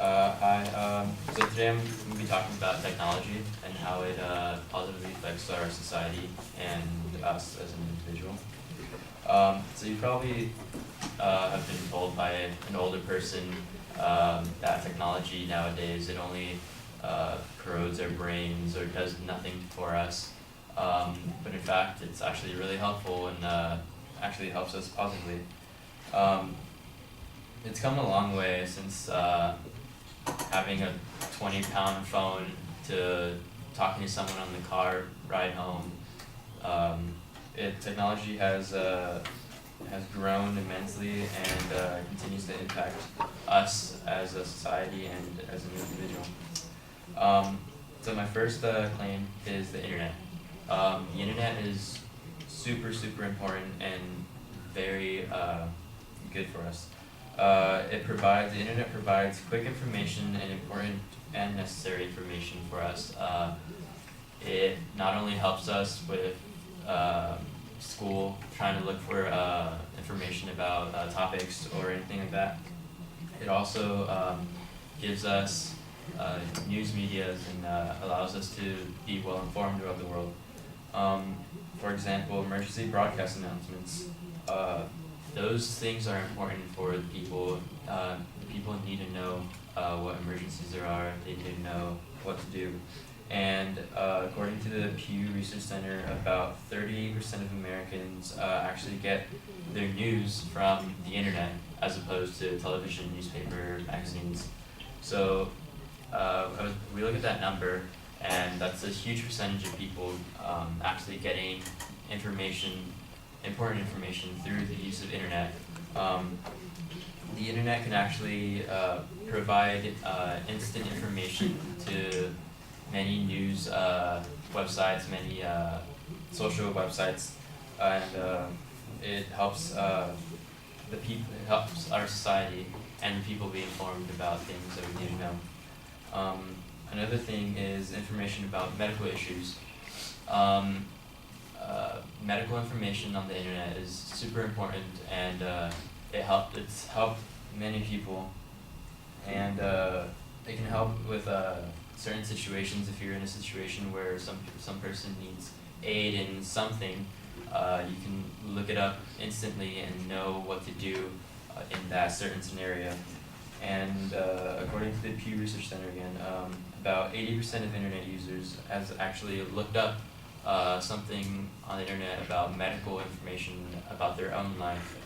Hi. So today I'm going to be talking about technology and how it positively affects our society and us as an individual. So you probably have been told by an older person that technology nowadays, it only corrodes our brains or does nothing for us. But in fact, it's actually really helpful and actually helps us positively. Um, it's come a long way since having a 20-pound phone to talking to someone on the car ride home. Technology has grown immensely and continues to impact us as a society and as an individual. So my first claim is the internet. The internet is super important and very good for us. The internet provides quick information and important and necessary information for us. It not only helps us with school, trying to look for information about topics or anything like that. It also gives us news medias and allows us to be well informed about the world. For example, emergency broadcast announcements. Those things are important for the people. People need to know what emergencies there are. They need to know what to do. And according to the Pew Research Center, about 38% of Americans actually get their news from the internet as opposed to television, newspaper, magazines. So we look at that number, and that's a huge percentage of people actually getting important information through the use of internet. The internet can actually provide instant information to many news websites, many social websites, and it helps it helps our society and the people be informed about things that we need to know. Another thing is information about medical issues. Medical information on the internet is super important, and it's helped many people, and it can help with certain situations. If you're in a situation where some person needs aid in something, you can look it up instantly and know what to do in that certain scenario. And according to the Pew Research Center again, about 80% of internet users has actually looked up something on the internet about medical information about their own life.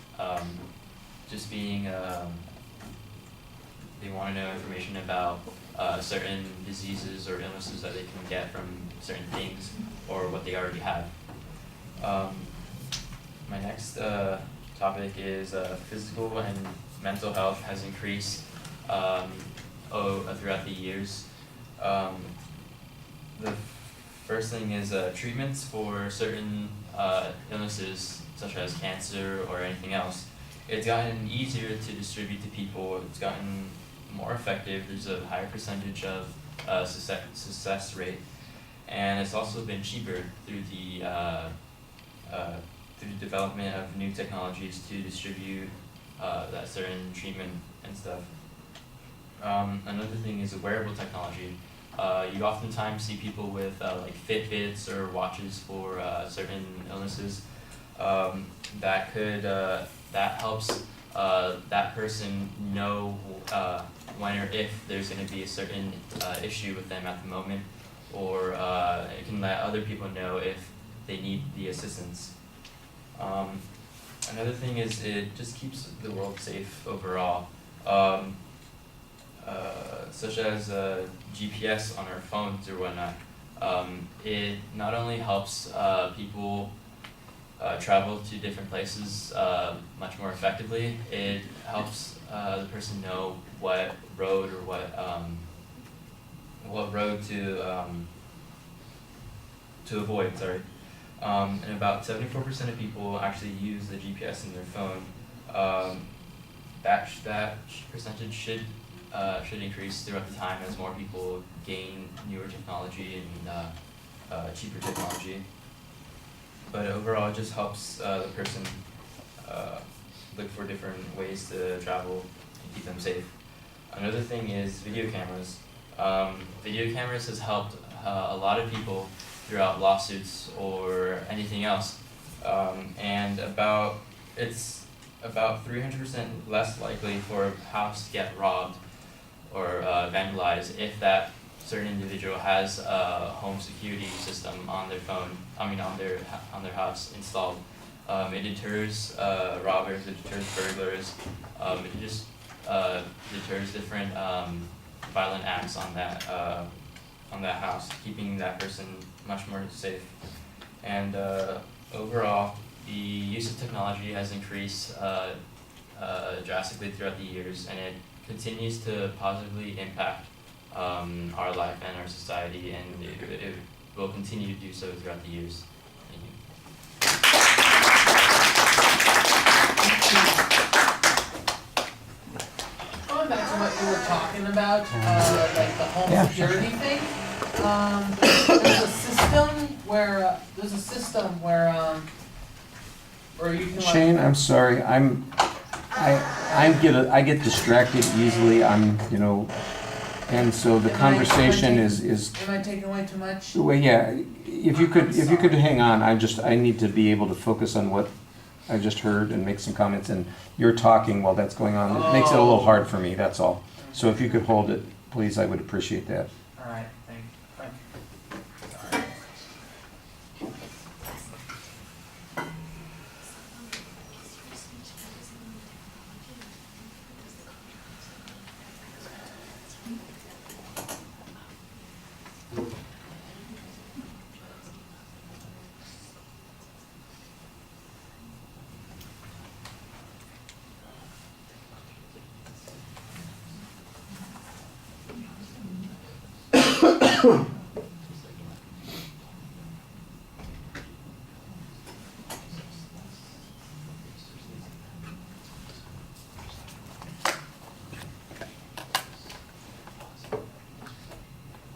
Just being, they want to know information about certain diseases or illnesses that they can get from certain things or what they already have. My next topic is physical and mental health has increased throughout the years. The first thing is treatments for certain illnesses such as cancer or anything else. It's gotten easier to distribute to people. It's gotten more effective. There's a higher percentage of success rate, and it's also been cheaper through the development of new technologies to distribute that certain treatment and stuff. Another thing is wearable technology. You oftentimes see people with like Fitbits or watches for certain illnesses. That helps that person know when or if there's going to be a certain issue with them at the moment, or it can let other people know if they need the assistance. Another thing is it just keeps the world safe overall. Such as GPS on our phones or whatnot. It not only helps people travel to different places much more effectively, it helps the person know what road or what road to avoid. Sorry. And about 74% of people actually use the GPS in their phone. That percentage should increase throughout the time as more people gain newer technology and cheaper technology. But overall, it just helps the person look for different ways to travel and keep them safe. Another thing is video cameras. Video cameras has helped a lot of people throughout lawsuits or anything else. And it's about 300% less likely for a house to get robbed or vandalized if that certain individual has a home security system on their phone, on their house installed. It deters robbers, it deters burglars, it just deters different violent acts on that house, keeping that person much more safe. And overall, the use of technology has increased drastically throughout the years, and it continues to positively impact our life and our society, and it will continue to do so throughout the years. Thank you. Going back to what you were talking about, like the home security thing, there's a system where you can Shane, I'm sorry. I get distracted easily. And so the conversation is. Am I taking away too much? Well, yeah. If you could hang on, I need to be able to focus on what I just heard and make some comments. And you're talking while that's going on. It makes it a little hard for me. That's all. So if you could hold it, please, I would appreciate that. All right. Thank you. Sorry.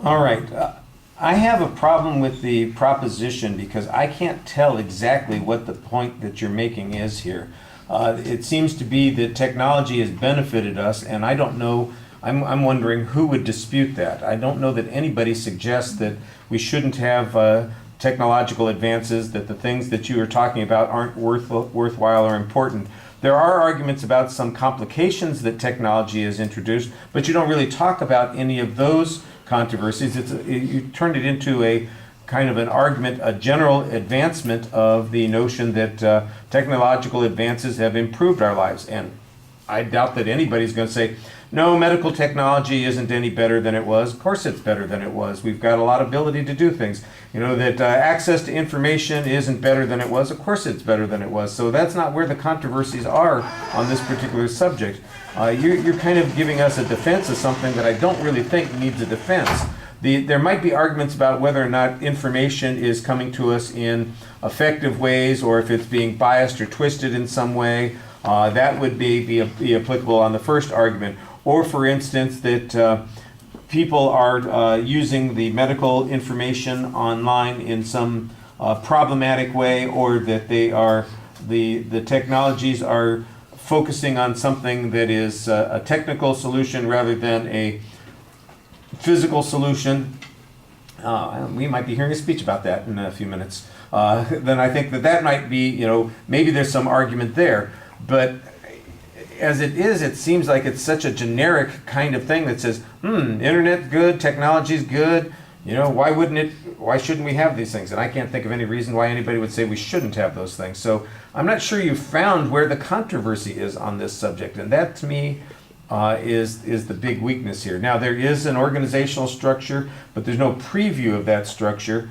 All right. I have a problem with the proposition because I can't tell exactly what the point that you're making is here. It seems to be that technology has benefited us, and I don't know, I'm wondering who would dispute that. I don't know that anybody suggests that we shouldn't have technological advances, that the things that you are talking about aren't worthwhile or important. There are arguments about some complications that technology has introduced, but you don't really talk about any of those controversies. You turned it into a kind of an argument, a general advancement of the notion that technological advances have improved our lives. And I doubt that anybody's going to say, no, medical technology isn't any better than it was. Of course it's better than it was. We've got a lot of ability to do things. That access to information isn't better than it was. Of course it's better than it was. So that's not where the controversies are on this particular subject. You're kind of giving us a defense of something that I don't really think needs a defense. There might be arguments about whether or not information is coming to us in effective ways or if it's being biased or twisted in some way. That would be applicable on the first argument. Or, for instance, that people are using the medical information online in some problematic way, or that the technologies are focusing on something that is a technical solution rather than a physical solution. We might be hearing a speech about that in a few minutes. Then I think that might be, maybe there's some argument there. But as it is, it seems like it's such a generic kind of thing that says, internet's good, technology's good, why shouldn't we have these things? And I can't think of any reason why anybody would say we shouldn't have those things. So I'm not sure you found where the controversy is on this subject. And that, to me, is the big weakness here. Now, there is an organizational structure, but there's no preview of that structure.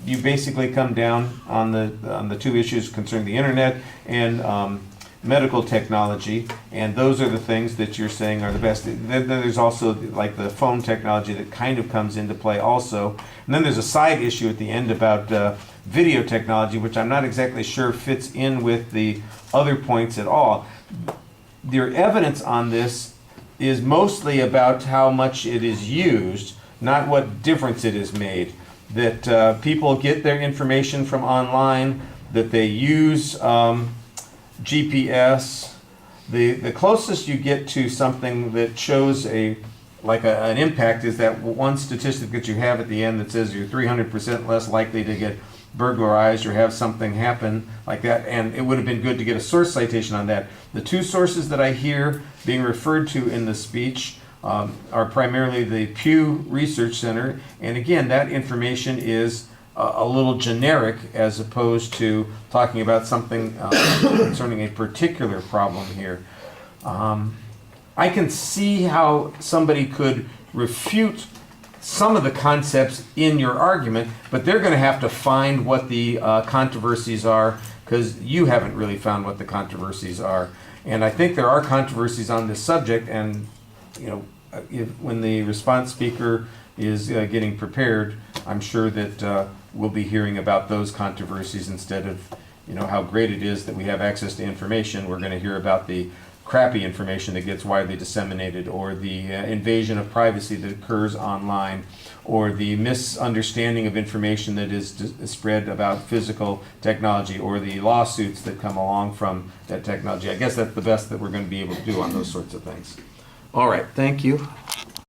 You basically come down on the two issues concerning the internet and medical technology, and those are the things that you're saying are the best. Then there's also like the phone technology that kind of comes into play also. And then there's a side issue at the end about video technology, which I'm not exactly sure fits in with the other points at all. Your evidence on this is mostly about how much it is used, not what difference it has made. That people get their information from online, that they use GPS, The closest you get to something that shows an impact is that one statistic that you have at the end that says you're 300% less likely to get burglarized or have something happen like that, and it would have been good to get a source citation on that. The two sources that I hear being referred to in the speech are primarily the Pew Research Center, and again, that information is a little generic as opposed to talking about something concerning a particular problem here. I can see how somebody could refute some of the concepts in your argument, but they're going to have to find what the controversies are, because you haven't really found what the controversies are. And I think there are controversies on this subject, and when the response speaker is getting prepared, I'm sure that we'll be hearing about those controversies instead of how great it is that we have access to information. We're going to hear about the crappy information that gets widely disseminated, or the invasion of privacy that occurs online, or the misunderstanding of information that is spread about physical technology, or the lawsuits that come along from that technology. I guess that's the best that we're going to be able to do on those sorts of things. All right, thank you.